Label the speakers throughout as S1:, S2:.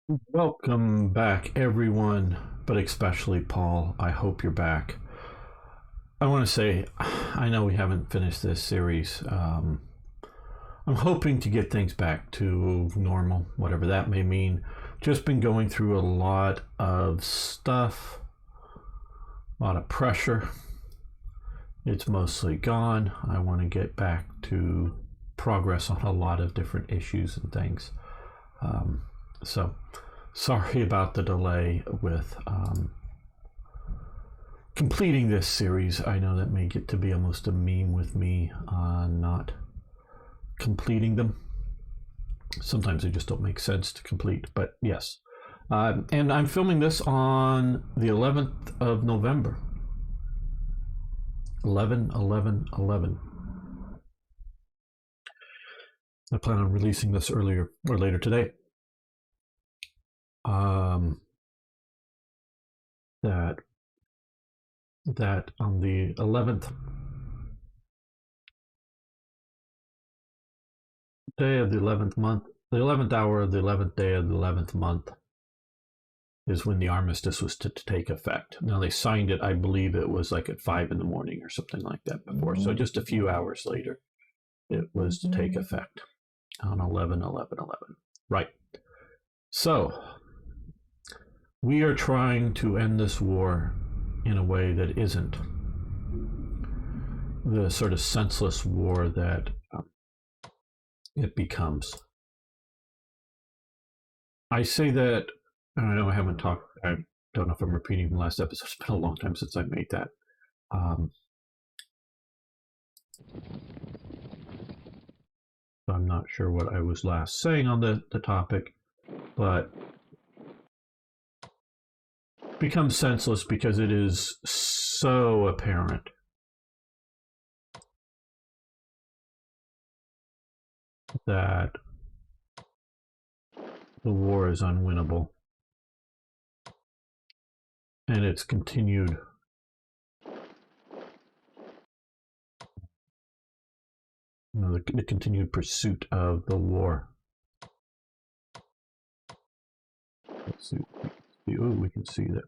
S1: Welcome back, everyone, but especially Paul. I hope you're back. I want to say, I know we haven't finished this series. I'm hoping to get things back to normal, whatever that may mean. Just been going through a lot of stuff, a lot of pressure. It's mostly gone. I want to get back to progress on a lot of different issues and things. So, sorry about the delay with completing this series. I know that may get to be almost a meme with me not completing them. Sometimes they just don't make sense to complete, but yes. And I'm filming this on the 11th of November. 11, 11, 11. I plan on releasing this earlier or later today. That on the 11th day of the 11th month, the 11th hour of the 11th day of the 11th month is when the armistice was to take effect. Now they signed it, I believe it was like at 5 in the morning or something like that before. So just a few hours later, it was to take effect on 11, 11, 11. Right. So we are trying to end this war in a way that isn't the sort of senseless war that it becomes. I say that, and I know I haven't talked, I don't know if I'm repeating from last episode. It's been a long time since I made that. I'm not sure what I was last saying on the topic, but becomes senseless because it is so apparent that the war is unwinnable and its continued the continued pursuit of the war. Let's see. Oh, we can see that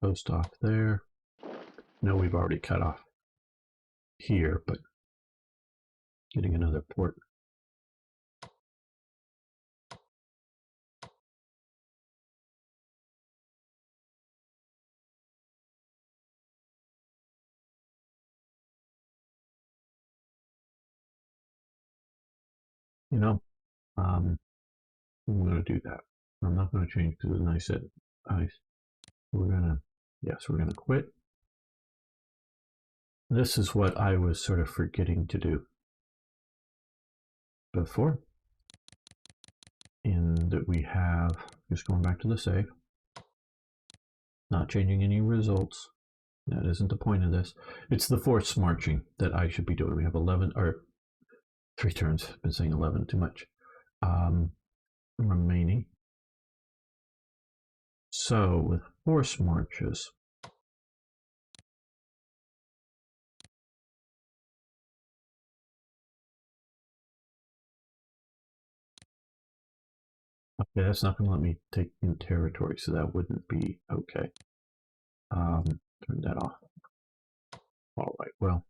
S1: post off there. No, we've already cut off here, but getting another port. You know, I'm going to do that. I'm not going to change because, as I said, we're going to quit. This is what I was sort of forgetting to do before. In that we have, just going back to the save, not changing any results. That isn't the point of this. It's the force marching that I should be doing. We have 11, or 3 turns. I've been saying 11 too much. Remaining. So with force marches, okay, that's not going to let me take in territory, so that wouldn't be okay. Turn that off. All right, well.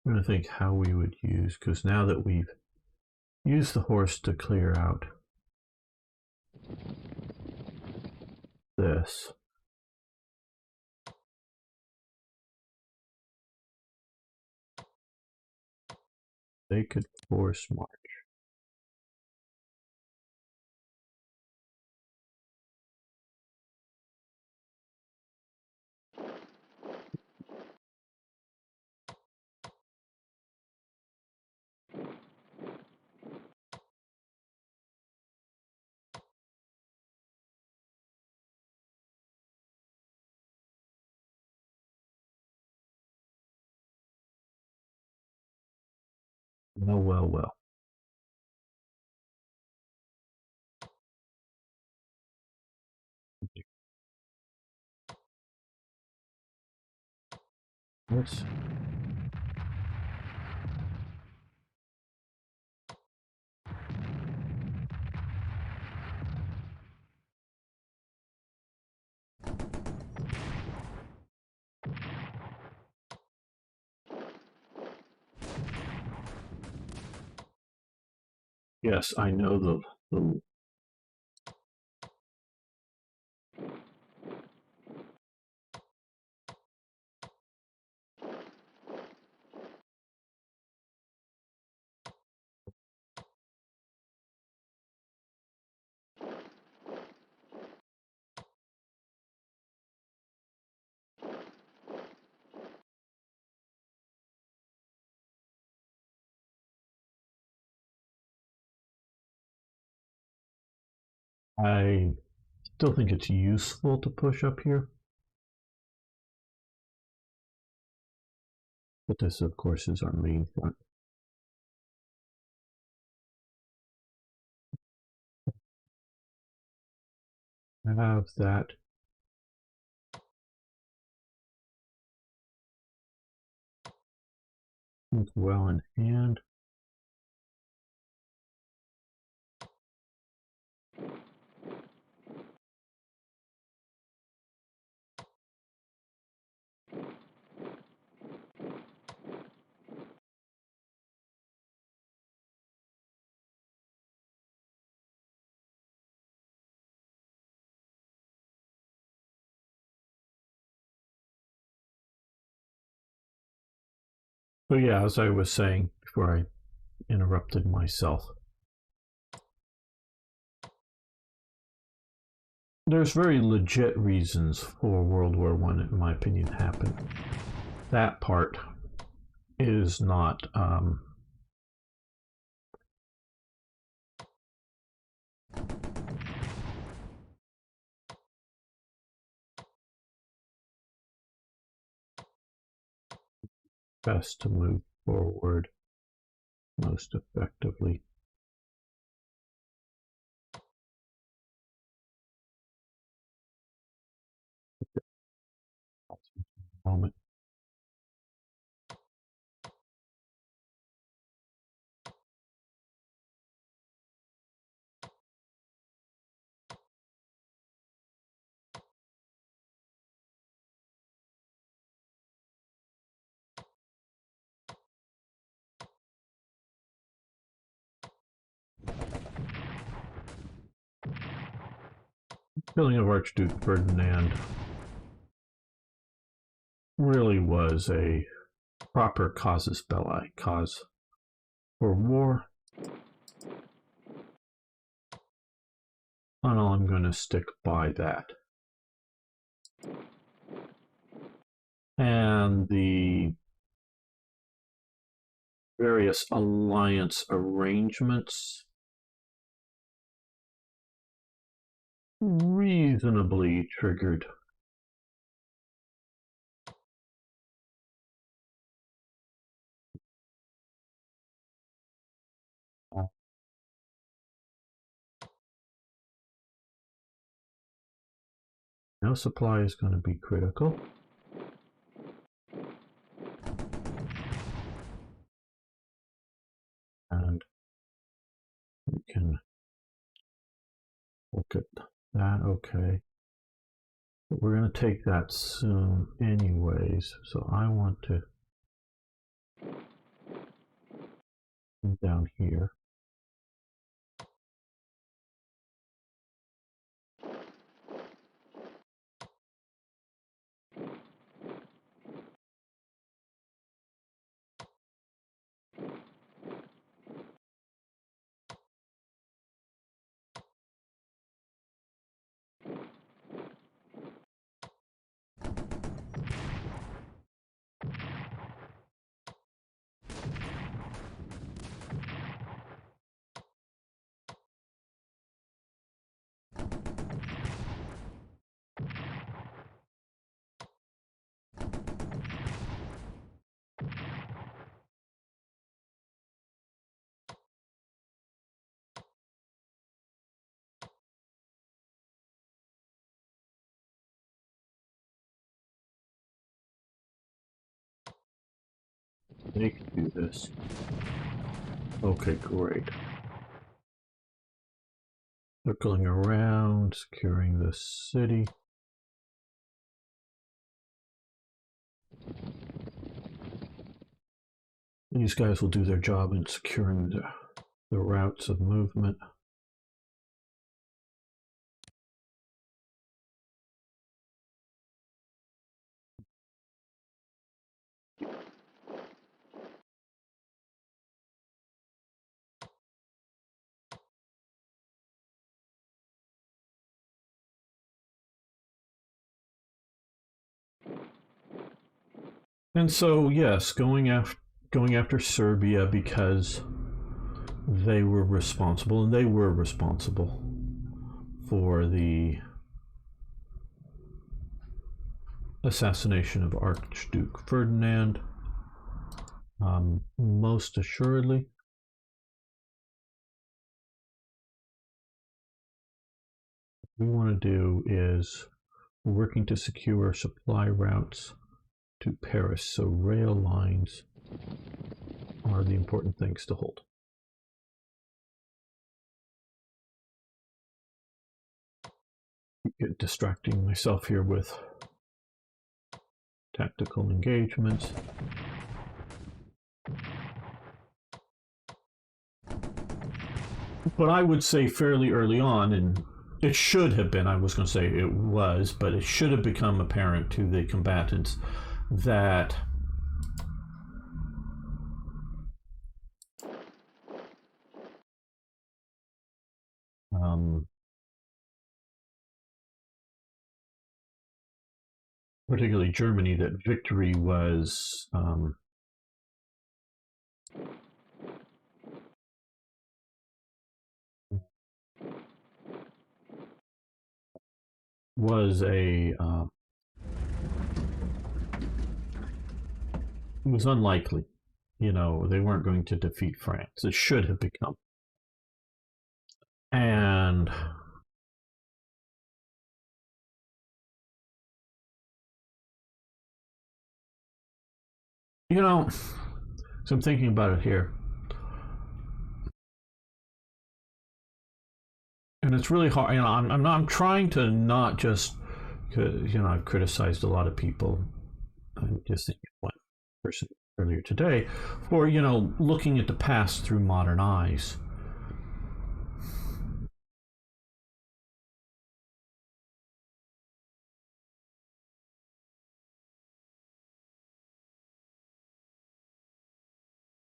S1: I'm going to think how we would use, because now that we've used the horse to clear out this, they could force march. Well, well, well. Yes. Yes, I know the I still think it's useful to push up here, but this, of course, is our main front. Have that well in hand. But yeah, as I was saying before I interrupted myself, there's very legit reasons for World War One, in my opinion, happen. That part is not best to move forward most effectively. Moment. Killing of Archduke Ferdinand really was a proper casus belli, cause for war. And I'm going to stick by that. And the various alliance arrangements reasonably triggered. No supply is going to be critical. And we can look at that. Okay. But we're going to take that soon anyways. So I want to come down here. They can do this. Okay, great. Circling around, securing the city. These guys will do their job in securing the routes of movement. And so, yes, going after Serbia because they were responsible, and they were responsible for the assassination of Archduke Ferdinand, most assuredly. What we want to do is we're working to secure supply routes to Paris, so rail lines are the important things to hold. Get distracting myself here with tactical engagements. But I would say fairly early on, and it should have been, I was going to say it was, but it should have become apparent to the combatants that particularly Germany, that victory was was unlikely. You know, they weren't going to defeat France. It should have become. And you know, so I'm thinking about it here. And it's really hard. You know, I'm trying to not just, you know, I've criticized a lot of people. I'm just thinking one person earlier today for, you know, looking at the past through modern eyes.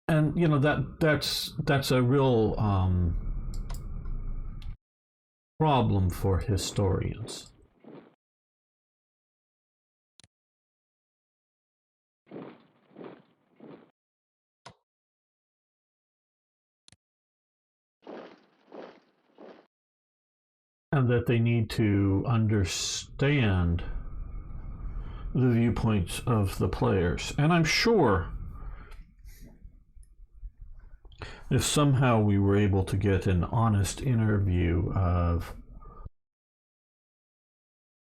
S1: And you know that's a real problem for historians. And that they need to understand the viewpoints of the players. And I'm sure if somehow we were able to get an honest interview of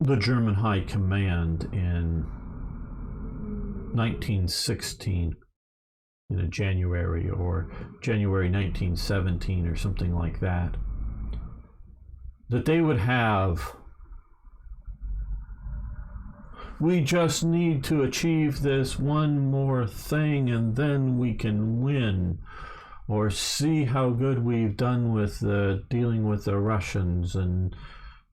S1: the German High Command in 1916, in a January or January 1917 or something like that, that they would have, we just need to achieve this one more thing and then we can win, or see how good we've done with dealing with the Russians and,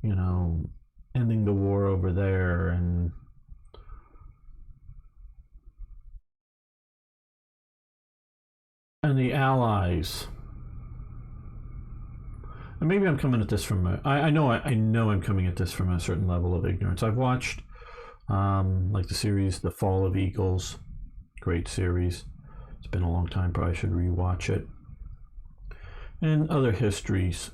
S1: you know, ending the war over there, and the Allies. And maybe I'm coming at this from I know I'm coming at this from a certain level of ignorance. I've watched like the series The Fall of Eagles, great series. It's been a long time, probably should rewatch it. And other histories.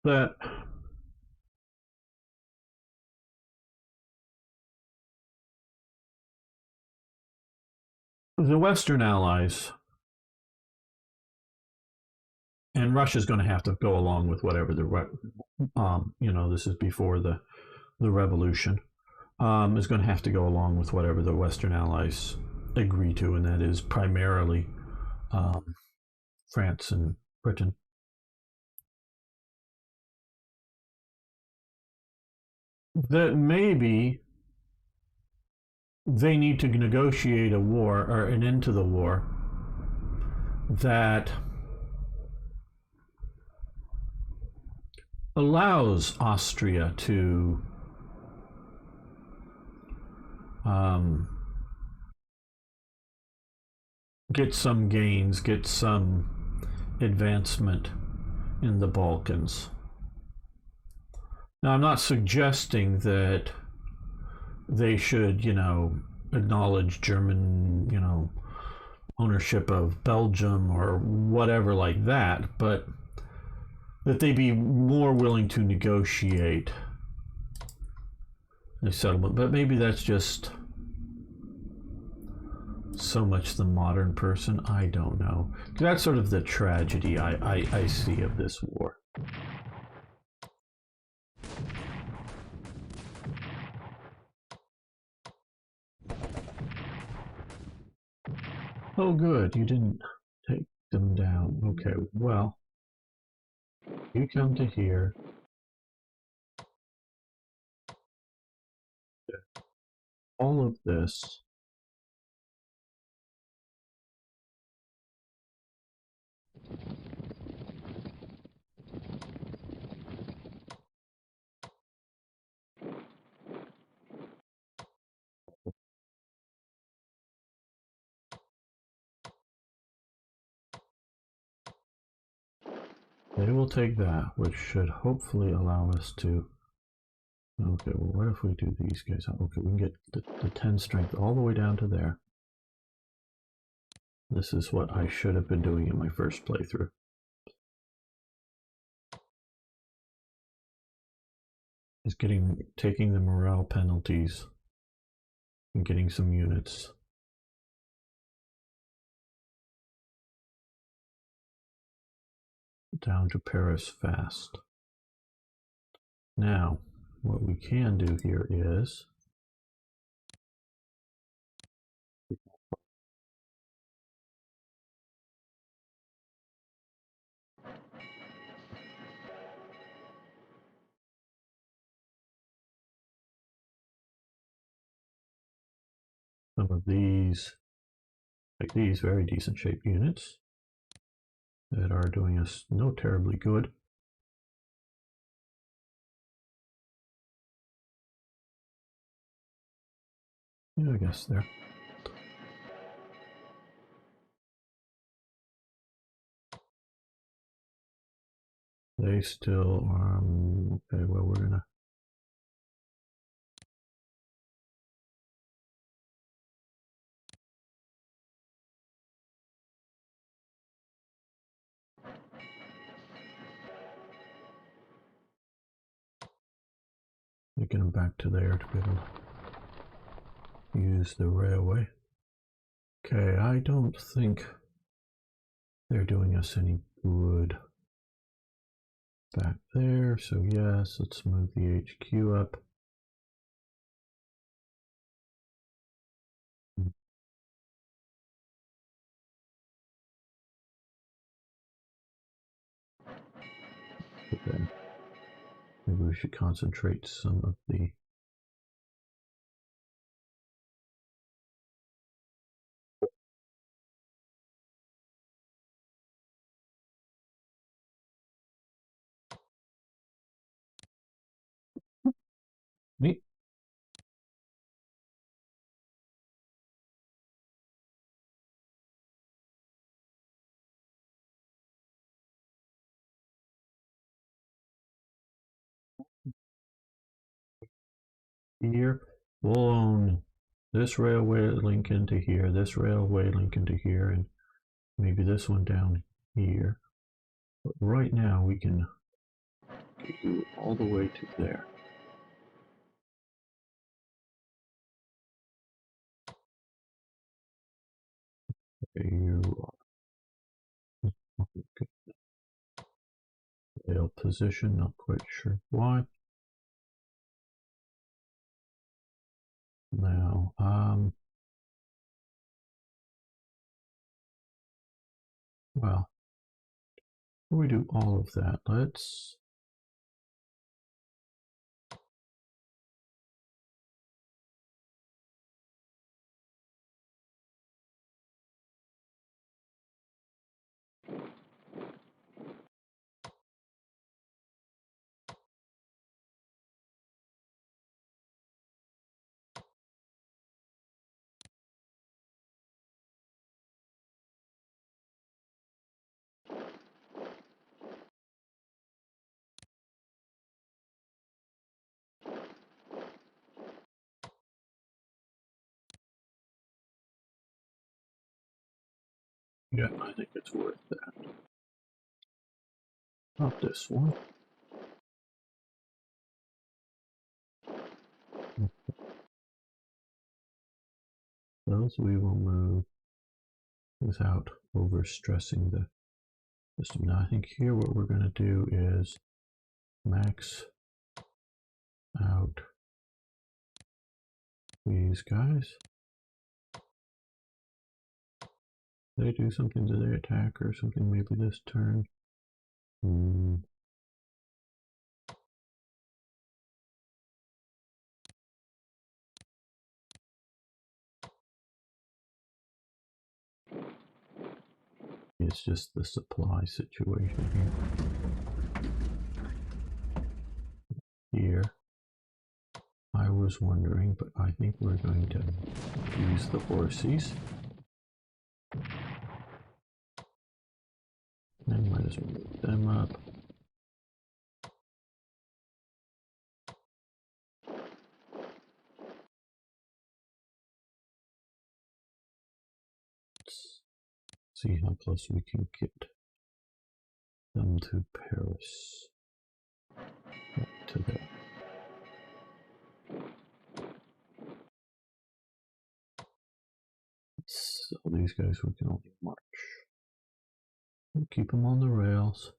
S1: That the Western Allies, and Russia's going to have to go along with whatever the, you know, this is before the the revolution, is going to have to go along with whatever the Western allies agree to, and that is primarily um, France and Britain. That maybe they need to negotiate a war or an end to the war that allows Austria to um, get some gains, get some advancement in the Balkans. Now, I'm not suggesting that they should, acknowledge German, ownership of Belgium or whatever like that, but that they be more willing to negotiate a settlement. But maybe that's just so much the modern person. I don't know. That's sort of the tragedy I see of this war. Oh, good. You didn't take them down. Okay, well, you come to here. All of this. They will take that, which should hopefully allow us to. Okay, well, what if we do these guys? Okay, we can get the 10 strength all the way down to there. This is what I should have been doing in my first playthrough. Is taking the morale penalties and getting some units. Down to Paris fast. Now, what we can do here is some of these, like these very decent shaped units that are doing us no terribly good. Yeah, I guess there. They still are, okay, well, we're gonna get them back to there to be able to use the railway. Okay, I don't think they're doing us any good back there, so yes, let's move the HQ up. Then maybe we should concentrate some of the meat. Here, we'll own this railway link into here, this railway link into here, and maybe this one down here. But right now we can go all the way to there. There you are. Rail position, not quite sure why. Now, well, before we do all of that, let's yeah, I think it's worth that. Not this one. Those we will move without overstressing the system. Now I think here what we're going to do is max out these guys. They do something, do they attack or something maybe this turn? It's just the supply situation here. I was wondering, but I think we're going to use the horses. And might as well move them up. Let's see how close we can get them to Paris. Up to there. So these guys we can only march. We'll keep them on the rails.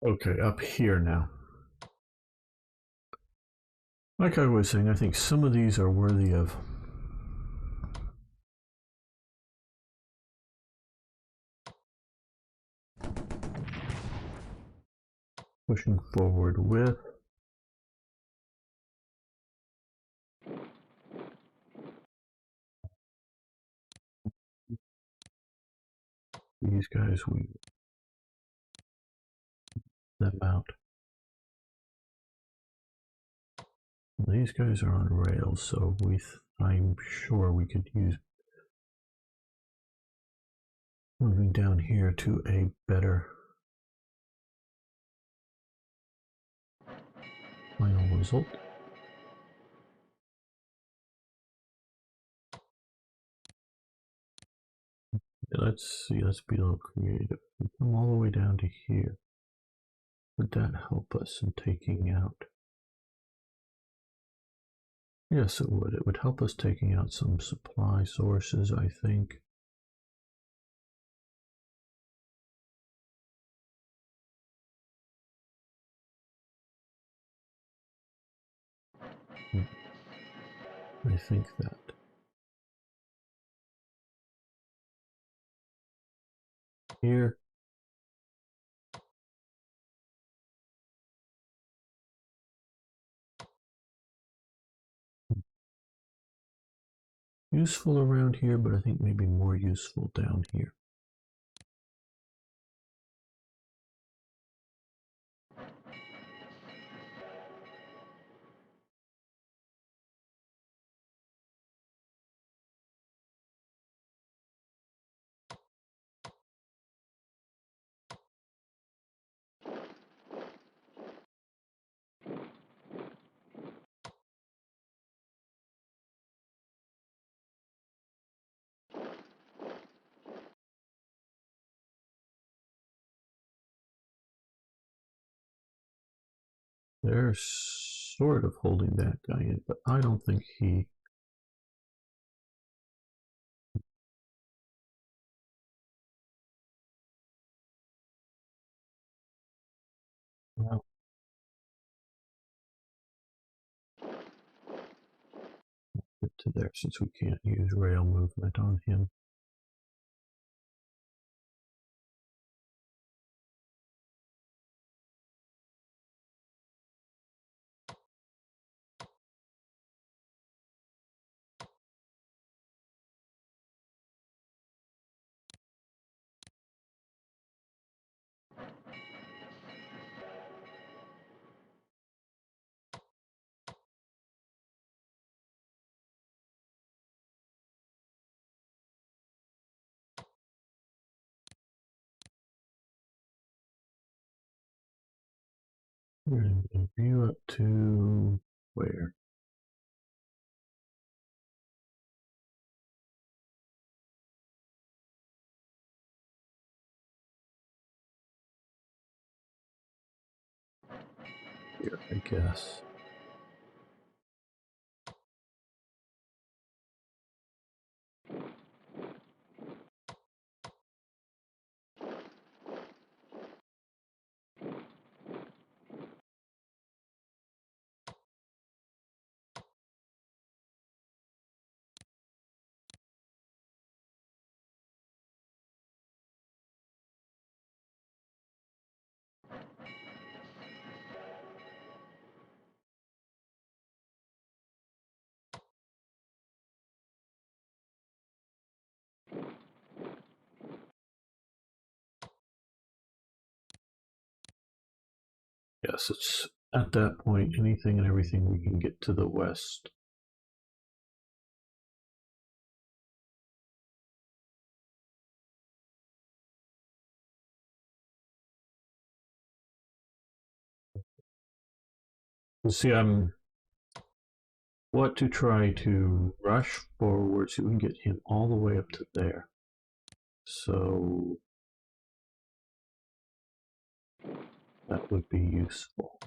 S1: Okay, up here now. Like I was saying, I think some of these are worthy of pushing forward with. These guys, we them out. These guys are on rails, so I'm sure we could use moving down here to a better final result. Let's see, let's be a little creative. We come all the way down to here. Would that help us in taking out? Yes, it would. It would help us taking out some supply sources, I think. I think that. Here. Useful around here, but I think maybe more useful down here. They're sort of holding that guy in, but I don't think he. Well, get to there since we can't use rail movement on him. We're going to view up to where? Here, I guess. Yes, it's at that point, anything and everything we can get to the west. You see, I'm what to try to rush forward so we can get him all the way up to there. So that would be useful.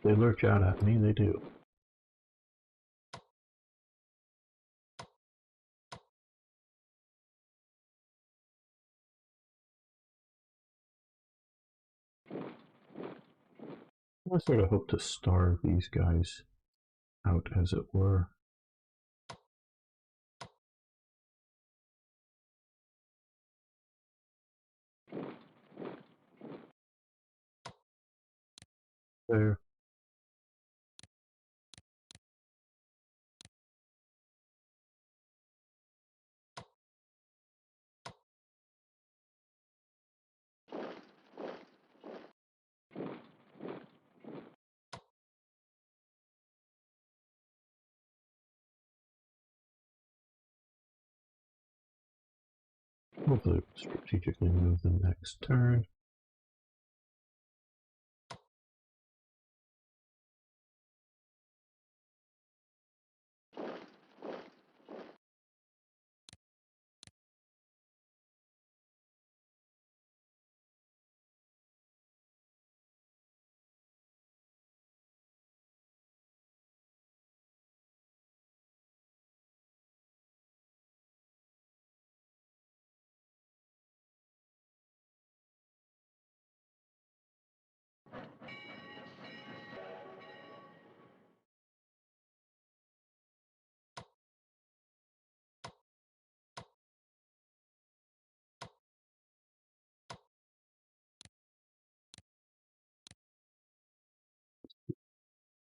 S1: They lurch out at me, they do. I sort of hope to starve these guys out, as it were. There. Hopefully strategically move the next turn.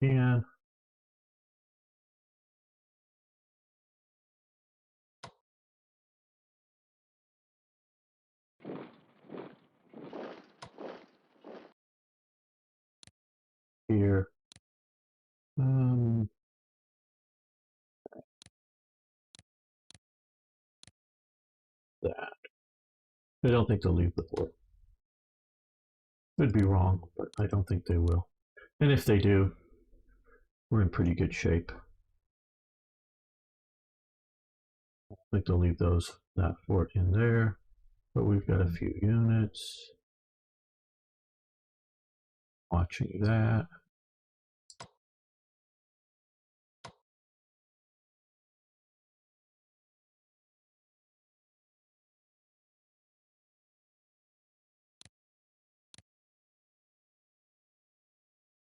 S1: And here. That. I don't think they'll leave the fort. Could be wrong, but I don't think they will. And if they do, we're in pretty good shape. I think they'll leave that fort in there, but we've got a few units watching that.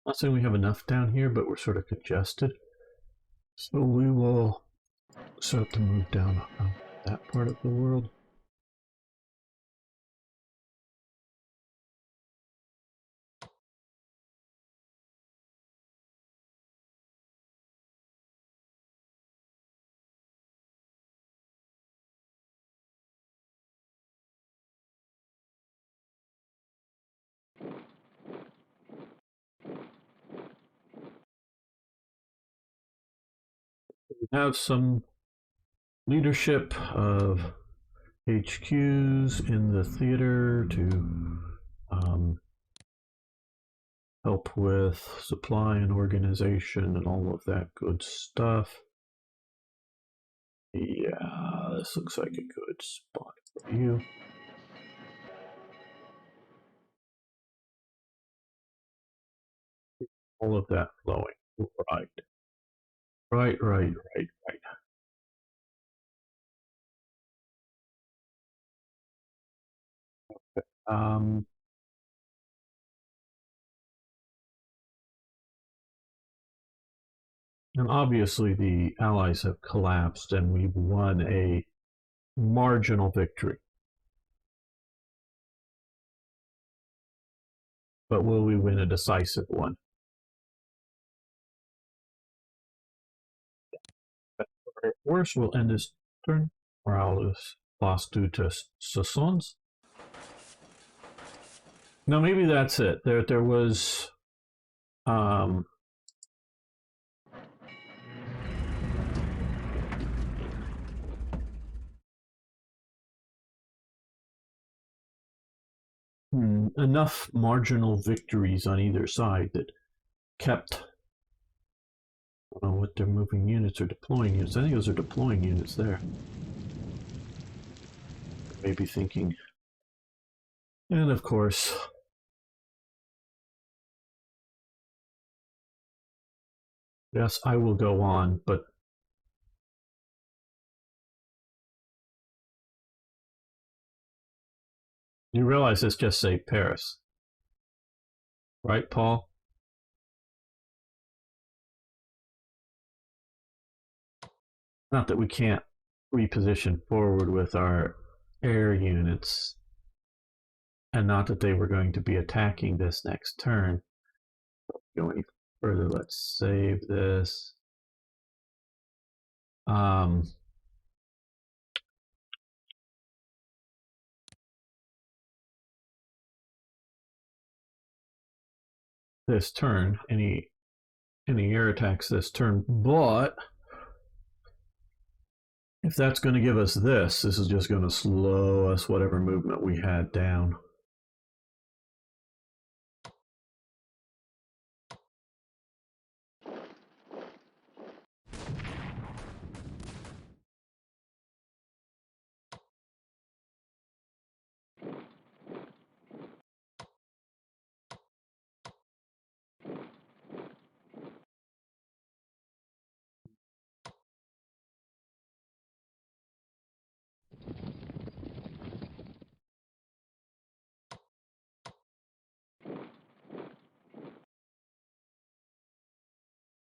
S1: Not saying we have enough down here, but we're sort of congested. So we will start to move down that part of the world. We have some leadership of HQs in the theater to help with supply and organization and all of that good stuff. Yeah, this looks like a good spot for you. All of that flowing. Right. Right. Um, and obviously the Allies have collapsed and we've won a marginal victory. But will we win a decisive one? Worse, we'll end this turn. Morale is lost due to Sassons. No, maybe that's it. There was enough marginal victories on either side that kept. I don't know what they're moving units or deploying units. I think those are deploying units there. Maybe thinking. And of course, yes, I will go on, but you realize this just saved Paris, right, Paul? Not that we can't reposition forward with our air units, and not that they were going to be attacking this next turn. Go any further? Let's save this. This turn, any air attacks this turn, but if that's going to give us this is just going to slow us whatever movement we had down.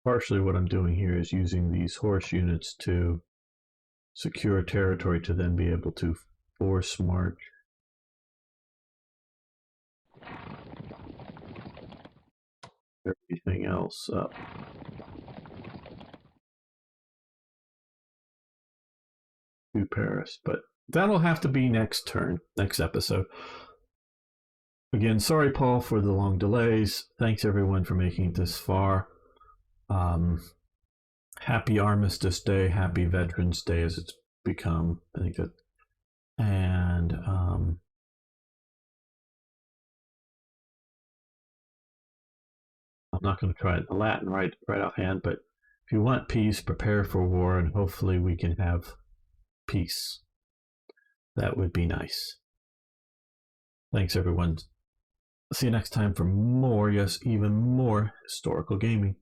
S1: Partially what I'm doing here is using these horse units to secure territory to then be able to force march. Everything else up. To Paris, but that'll have to be next turn, next episode. Again, sorry, Paul, for the long delays. Thanks, everyone, for making it this far. Happy Armistice Day, happy Veterans Day, as it's become. I think that, and I'm not going to try the Latin right offhand, but if you want peace, prepare for war, and hopefully we can have peace. That would be nice. Thanks, everyone. See you next time for more, yes, even more historical gaming.